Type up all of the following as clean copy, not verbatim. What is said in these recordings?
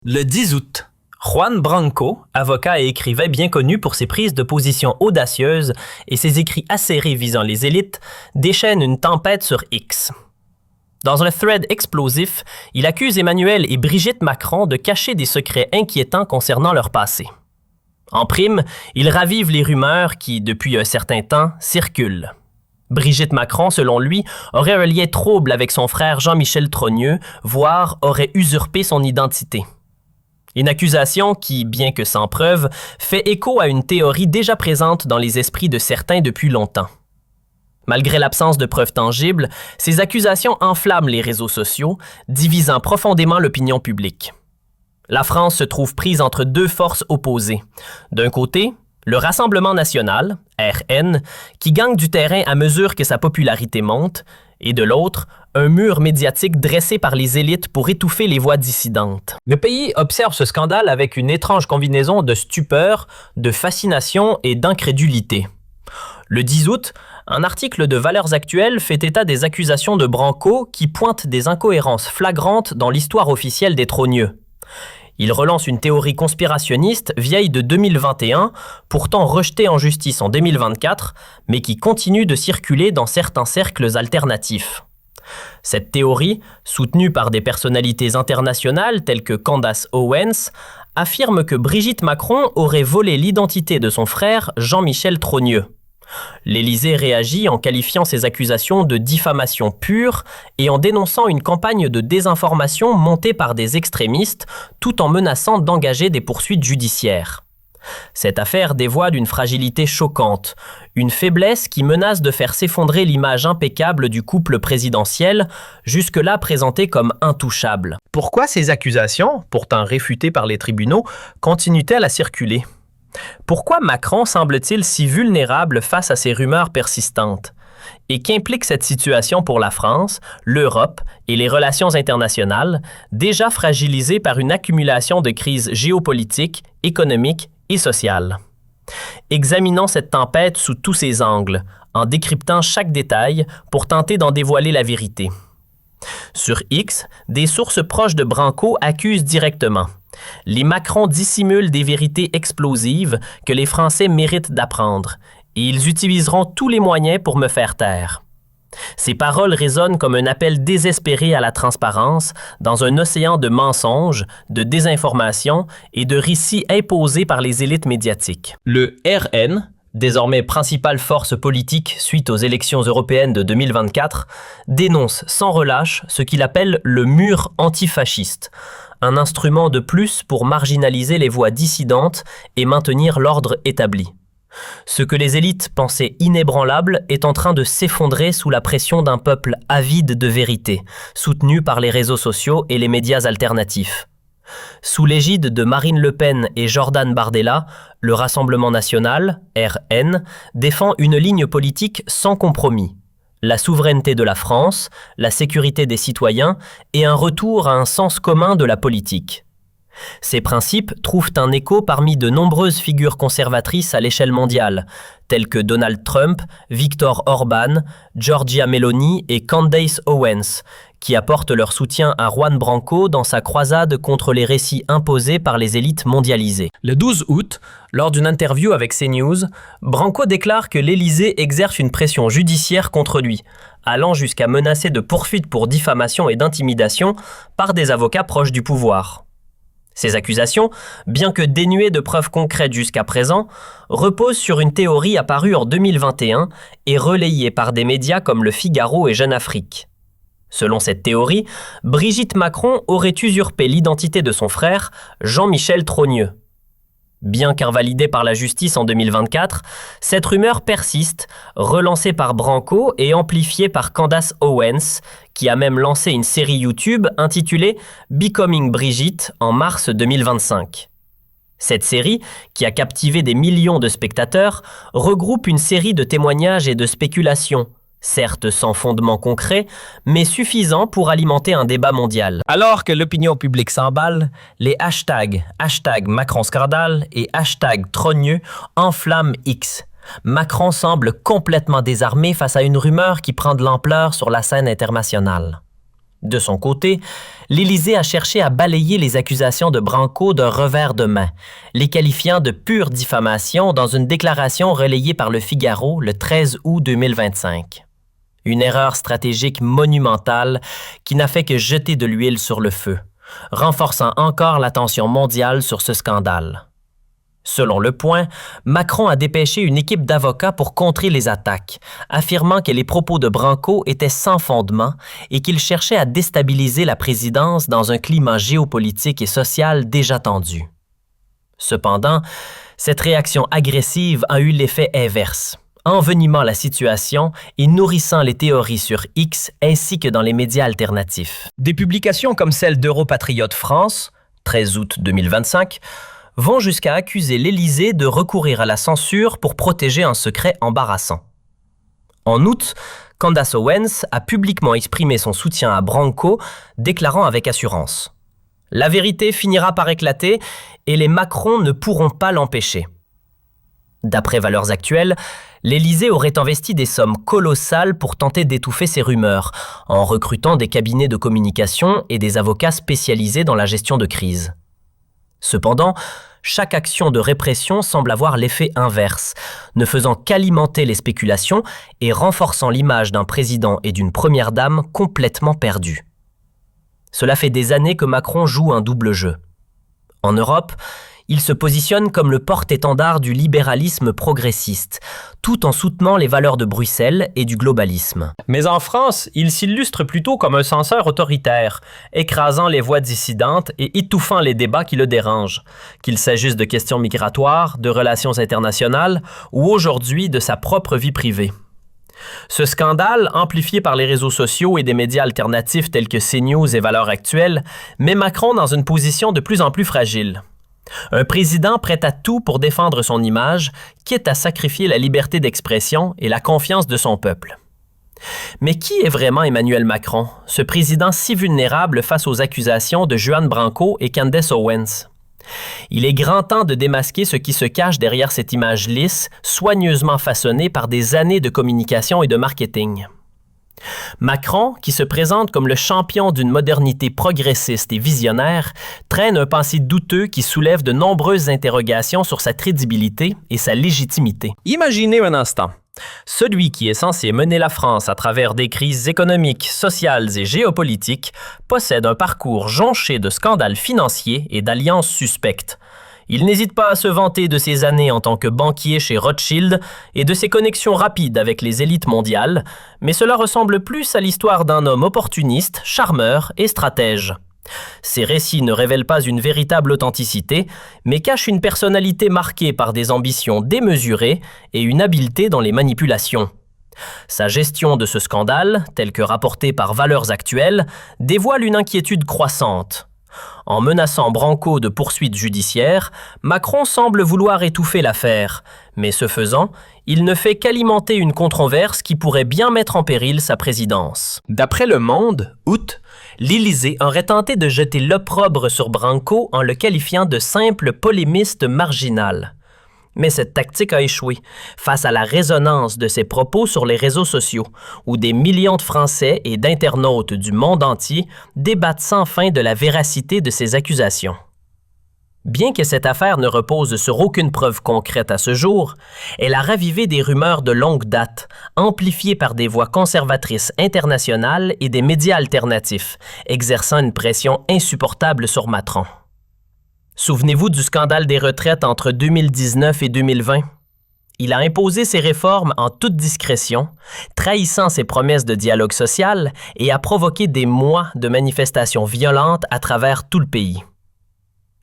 Le 10 août, Juan Branco, avocat et écrivain bien connu pour ses prises de position audacieuses et ses écrits acérés visant les élites, déchaîne une tempête sur X. Dans un thread explosif, il accuse Emmanuel et Brigitte Macron de cacher des secrets inquiétants concernant leur passé. En prime, il ravive les rumeurs qui, depuis un certain temps, circulent. Brigitte Macron, selon lui, aurait un lien trouble avec son frère Jean-Michel Trogneux, voire aurait usurpé son identité. Une accusation qui, bien que sans preuve, fait écho à une théorie déjà présente dans les esprits de certains depuis longtemps. Malgré l'absence de preuves tangibles, ces accusations enflamment les réseaux sociaux, divisant profondément l'opinion publique. La France se trouve prise entre deux forces opposées. D'un côté, le Rassemblement national, RN, qui gagne du terrain à mesure que sa popularité monte, et de l'autre, un mur médiatique dressé par les élites pour étouffer les voix dissidentes. Le pays observe ce scandale avec une étrange combinaison de stupeur, de fascination et d'incrédulité. Le 10 août, un article de Valeurs Actuelles fait état des accusations de Branco qui pointent des incohérences flagrantes dans l'histoire officielle des Trogneux. Il relance une théorie conspirationniste vieille de 2021, pourtant rejetée en justice en 2024, mais qui continue de circuler dans certains cercles alternatifs. Cette théorie, soutenue par des personnalités internationales telles que Candace Owens, affirme que Brigitte Macron aurait volé l'identité de son frère Jean-Michel Trogneux. L'Élysée réagit en qualifiant ces accusations de diffamation pure et en dénonçant une campagne de désinformation montée par des extrémistes tout en menaçant d'engager des poursuites judiciaires. Cette affaire dévoile une fragilité choquante, une faiblesse qui menace de faire s'effondrer l'image impeccable du couple présidentiel, jusque-là présenté comme intouchable. Pourquoi ces accusations, pourtant réfutées par les tribunaux, continuent-elles à circuler? Pourquoi Macron semble-t-il si vulnérable face à ces rumeurs persistantes? Et qu'implique cette situation pour la France, l'Europe et les relations internationales, déjà fragilisées par une accumulation de crises géopolitiques, économiques et sociales? Examinons cette tempête sous tous ses angles, en décryptant chaque détail pour tenter d'en dévoiler la vérité. Sur X, des sources proches de Branco accusent directement. Les Macron dissimulent des vérités explosives que les Français méritent d'apprendre, et ils utiliseront tous les moyens pour me faire taire. Ces paroles résonnent comme un appel désespéré à la transparence dans un océan de mensonges, de désinformation et de récits imposés par les élites médiatiques. Le RN, désormais principale force politique suite aux élections européennes de 2024, dénonce sans relâche ce qu'il appelle le mur antifasciste, un instrument de plus pour marginaliser les voix dissidentes et maintenir l'ordre établi. Ce que les élites pensaient inébranlable est en train de s'effondrer sous la pression d'un peuple avide de vérité, soutenu par les réseaux sociaux et les médias alternatifs. Sous l'égide de Marine Le Pen et Jordan Bardella, le Rassemblement national, RN, défend une ligne politique sans compromis. La souveraineté de la France, la sécurité des citoyens et un retour à un sens commun de la politique. Ces principes trouvent un écho parmi de nombreuses figures conservatrices à l'échelle mondiale, telles que Donald Trump, Viktor Orban, Giorgia Meloni et Candace Owens, qui apportent leur soutien à Juan Branco dans sa croisade contre les récits imposés par les élites mondialisées. Le 12 août, lors d'une interview avec CNews, Branco déclare que l'Élysée exerce une pression judiciaire contre lui, allant jusqu'à menacer de poursuites pour diffamation et d'intimidation par des avocats proches du pouvoir. Ces accusations, bien que dénuées de preuves concrètes jusqu'à présent, reposent sur une théorie apparue en 2021 et relayée par des médias comme Le Figaro et Jeune Afrique. Selon cette théorie, Brigitte Macron aurait usurpé l'identité de son frère, Jean-Michel Trogneux. Bien qu'invalidée par la justice en 2024, cette rumeur persiste, relancée par Branco et amplifiée par Candace Owens, qui a même lancé une série YouTube intitulée « Becoming Brigitte » en mars 2025. Cette série, qui a captivé des millions de spectateurs, regroupe une série de témoignages et de spéculations, certes sans fondement concret, mais suffisant pour alimenter un débat mondial. Alors que l'opinion publique s'emballe, les hashtags #MacronScandale et #Trogneux enflamment X. Macron semble complètement désarmé face à une rumeur qui prend de l'ampleur sur la scène internationale. De son côté, l'Élysée a cherché à balayer les accusations de Branco d'un revers de main, les qualifiant de pure diffamation dans une déclaration relayée par Le Figaro le 13 août 2025. Une erreur stratégique monumentale qui n'a fait que jeter de l'huile sur le feu, renforçant encore l'attention mondiale sur ce scandale. Selon Le Point, Macron a dépêché une équipe d'avocats pour contrer les attaques, affirmant que les propos de Branco étaient sans fondement et qu'il cherchait à déstabiliser la présidence dans un climat géopolitique et social déjà tendu. Cependant, cette réaction agressive a eu l'effet inverse, envenimant la situation et nourrissant les théories sur X ainsi que dans les médias alternatifs. Des publications comme celle d'Europatriote France, 13 août 2025, vont jusqu'à accuser l'Élysée de recourir à la censure pour protéger un secret embarrassant. En août, Candace Owens a publiquement exprimé son soutien à Branco, déclarant avec assurance « La vérité finira par éclater et les Macron ne pourront pas l'empêcher ». D'après Valeurs Actuelles, l'Élysée aurait investi des sommes colossales pour tenter d'étouffer ces rumeurs, en recrutant des cabinets de communication et des avocats spécialisés dans la gestion de crise. Cependant, chaque action de répression semble avoir l'effet inverse, ne faisant qu'alimenter les spéculations et renforçant l'image d'un président et d'une première dame complètement perdus. Cela fait des années que Macron joue un double jeu. En Europe, il se positionne comme le porte-étendard du libéralisme progressiste, tout en soutenant les valeurs de Bruxelles et du globalisme. Mais en France, il s'illustre plutôt comme un censeur autoritaire, écrasant les voix dissidentes et étouffant les débats qui le dérangent, qu'il s'agisse de questions migratoires, de relations internationales ou aujourd'hui de sa propre vie privée. Ce scandale, amplifié par les réseaux sociaux et des médias alternatifs tels que CNews et Valeurs Actuelles, met Macron dans une position de plus en plus fragile. Un président prêt à tout pour défendre son image, quitte à sacrifier la liberté d'expression et la confiance de son peuple. Mais qui est vraiment Emmanuel Macron, ce président si vulnérable face aux accusations de Juan Branco et Candace Owens? Il est grand temps de démasquer ce qui se cache derrière cette image lisse, soigneusement façonnée par des années de communication et de marketing. Macron, qui se présente comme le champion d'une modernité progressiste et visionnaire, traîne un passé douteux qui soulève de nombreuses interrogations sur sa crédibilité et sa légitimité. Imaginez un instant. Celui qui est censé mener la France à travers des crises économiques, sociales et géopolitiques possède un parcours jonché de scandales financiers et d'alliances suspectes. Il n'hésite pas à se vanter de ses années en tant que banquier chez Rothschild et de ses connexions rapides avec les élites mondiales, mais cela ressemble plus à l'histoire d'un homme opportuniste, charmeur et stratège. Ces récits ne révèlent pas une véritable authenticité, mais cachent une personnalité marquée par des ambitions démesurées et une habileté dans les manipulations. Sa gestion de ce scandale, telle que rapportée par Valeurs Actuelles, dévoile une inquiétude croissante. En menaçant Branco de poursuites judiciaires, Macron semble vouloir étouffer l'affaire, mais ce faisant, il ne fait qu'alimenter une controverse qui pourrait bien mettre en péril sa présidence. D'après Le Monde, août, l'Élysée aurait tenté de jeter l'opprobre sur Branco en le qualifiant de simple polémiste marginal. Mais cette tactique a échoué face à la résonance de ses propos sur les réseaux sociaux, où des millions de Français et d'internautes du monde entier débattent sans fin de la véracité de ces accusations. Bien que cette affaire ne repose sur aucune preuve concrète à ce jour, elle a ravivé des rumeurs de longue date, amplifiées par des voix conservatrices internationales et des médias alternatifs, exerçant une pression insupportable sur Macron. Souvenez-vous du scandale des retraites entre 2019 et 2020? Il a imposé ses réformes en toute discrétion, trahissant ses promesses de dialogue social et a provoqué des mois de manifestations violentes à travers tout le pays.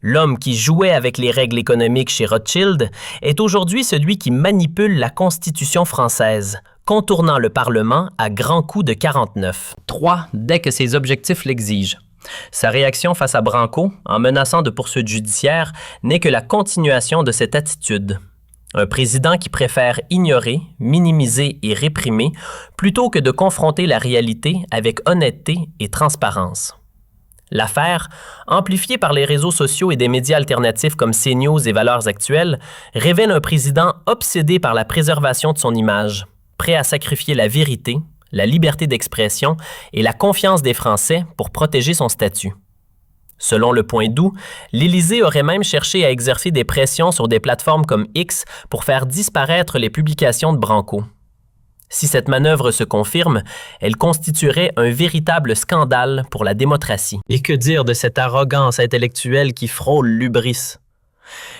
L'homme qui jouait avec les règles économiques chez Rothschild est aujourd'hui celui qui manipule la Constitution française, contournant le Parlement à grands coups de 49. 3. Dès que ses objectifs l'exigent. Sa réaction face à Branco, en menaçant de poursuites judiciaires, n'est que la continuation de cette attitude. Un président qui préfère ignorer, minimiser et réprimer plutôt que de confronter la réalité avec honnêteté et transparence. L'affaire, amplifiée par les réseaux sociaux et des médias alternatifs comme CNews et Valeurs Actuelles, révèle un président obsédé par la préservation de son image, prêt à sacrifier la vérité, la liberté d'expression et la confiance des Français pour protéger son statut. Selon Le Point Doux, l'Élysée aurait même cherché à exercer des pressions sur des plateformes comme X pour faire disparaître les publications de Branco. Si cette manœuvre se confirme, elle constituerait un véritable scandale pour la démocratie. Et que dire de cette arrogance intellectuelle qui frôle l'hubris?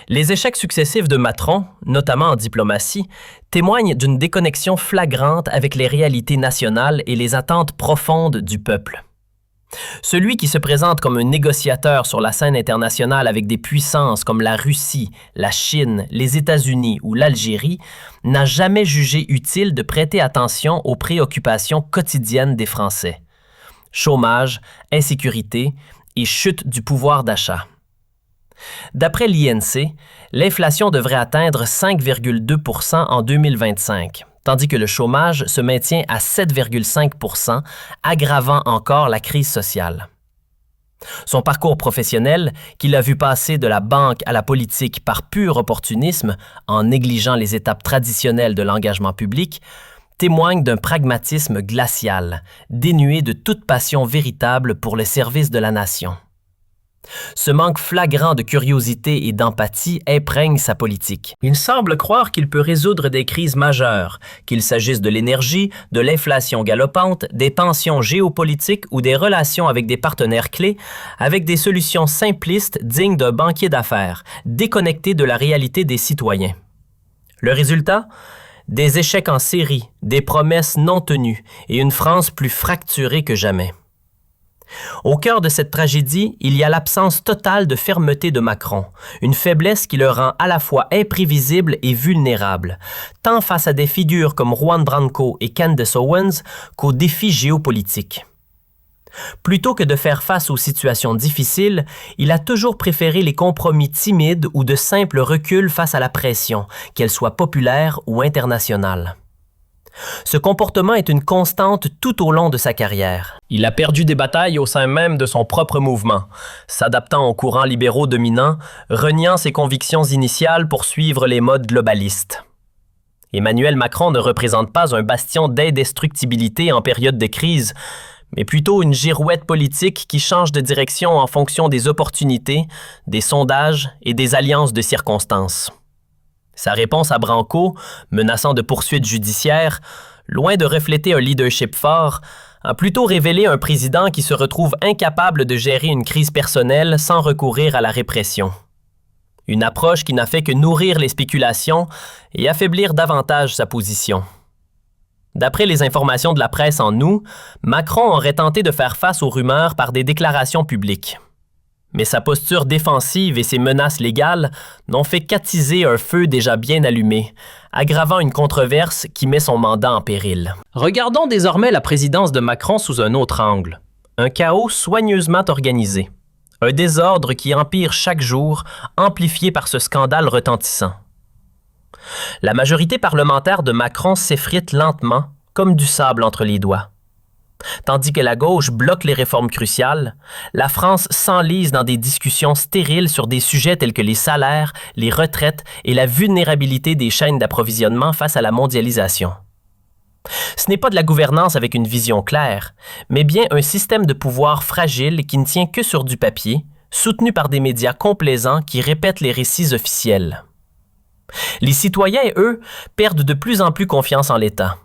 Les échecs successifs de Macron, notamment en diplomatie, témoignent d'une déconnexion flagrante avec les réalités nationales et les attentes profondes du peuple. Celui qui se présente comme un négociateur sur la scène internationale avec des puissances comme la Russie, la Chine, les États-Unis ou l'Algérie n'a jamais jugé utile de prêter attention aux préoccupations quotidiennes des Français. Chômage, insécurité et chute du pouvoir d'achat. D'après l'INSEE, l'inflation devrait atteindre 5,2 % en 2025. Tandis que le chômage se maintient à 7,5 %, aggravant encore la crise sociale. Son parcours professionnel, qui l'a vu passer de la banque à la politique par pur opportunisme, en négligeant les étapes traditionnelles de l'engagement public, témoigne d'un pragmatisme glacial, dénué de toute passion véritable pour le service de la nation. Ce manque flagrant de curiosité et d'empathie imprègne sa politique. Il semble croire qu'il peut résoudre des crises majeures, qu'il s'agisse de l'énergie, de l'inflation galopante, des tensions géopolitiques ou des relations avec des partenaires clés, avec des solutions simplistes dignes d'un banquier d'affaires, déconnectées de la réalité des citoyens. Le résultat? Des échecs en série, des promesses non tenues et une France plus fracturée que jamais. Au cœur de cette tragédie, il y a l'absence totale de fermeté de Macron, une faiblesse qui le rend à la fois imprévisible et vulnérable, tant face à des figures comme Juan Branco et Candace Owens qu'aux défis géopolitiques. Plutôt que de faire face aux situations difficiles, il a toujours préféré les compromis timides ou de simples reculs face à la pression, qu'elle soit populaire ou internationale. Ce comportement est une constante tout au long de sa carrière. Il a perdu des batailles au sein même de son propre mouvement, s'adaptant aux courants libéraux dominants, reniant ses convictions initiales pour suivre les modes globalistes. Emmanuel Macron ne représente pas un bastion d'indestructibilité en période de crise, mais plutôt une girouette politique qui change de direction en fonction des opportunités, des sondages et des alliances de circonstances. Sa réponse à Branco, menaçant de poursuites judiciaires, loin de refléter un leadership fort, a plutôt révélé un président qui se retrouve incapable de gérer une crise personnelle sans recourir à la répression. Une approche qui n'a fait que nourrir les spéculations et affaiblir davantage sa position. D'après les informations de la presse en août, Macron aurait tenté de faire face aux rumeurs par des déclarations publiques. Mais sa posture défensive et ses menaces légales n'ont fait qu'attiser un feu déjà bien allumé, aggravant une controverse qui met son mandat en péril. Regardons désormais la présidence de Macron sous un autre angle. Un chaos soigneusement organisé. Un désordre qui empire chaque jour, amplifié par ce scandale retentissant. La majorité parlementaire de Macron s'effrite lentement, comme du sable entre les doigts. Tandis que la gauche bloque les réformes cruciales, la France s'enlise dans des discussions stériles sur des sujets tels que les salaires, les retraites et la vulnérabilité des chaînes d'approvisionnement face à la mondialisation. Ce n'est pas de la gouvernance avec une vision claire, mais bien un système de pouvoir fragile qui ne tient que sur du papier, soutenu par des médias complaisants qui répètent les récits officiels. Les citoyens, eux, perdent de plus en plus confiance en l'État.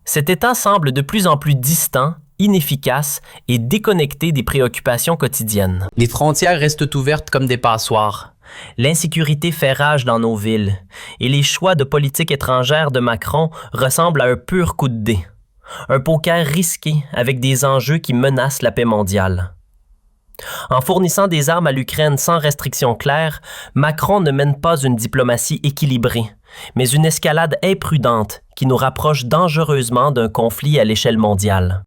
Cet État semble de plus en plus distant, inefficace et déconnecté des préoccupations quotidiennes. Les frontières restent ouvertes comme des passoires. L'insécurité fait rage dans nos villes et les choix de politique étrangère de Macron ressemblent à un pur coup de dé. Un poker risqué avec des enjeux qui menacent la paix mondiale. En fournissant des armes à l'Ukraine sans restrictions claires, Macron ne mène pas une diplomatie équilibrée, mais une escalade imprudente qui nous rapproche dangereusement d'un conflit à l'échelle mondiale.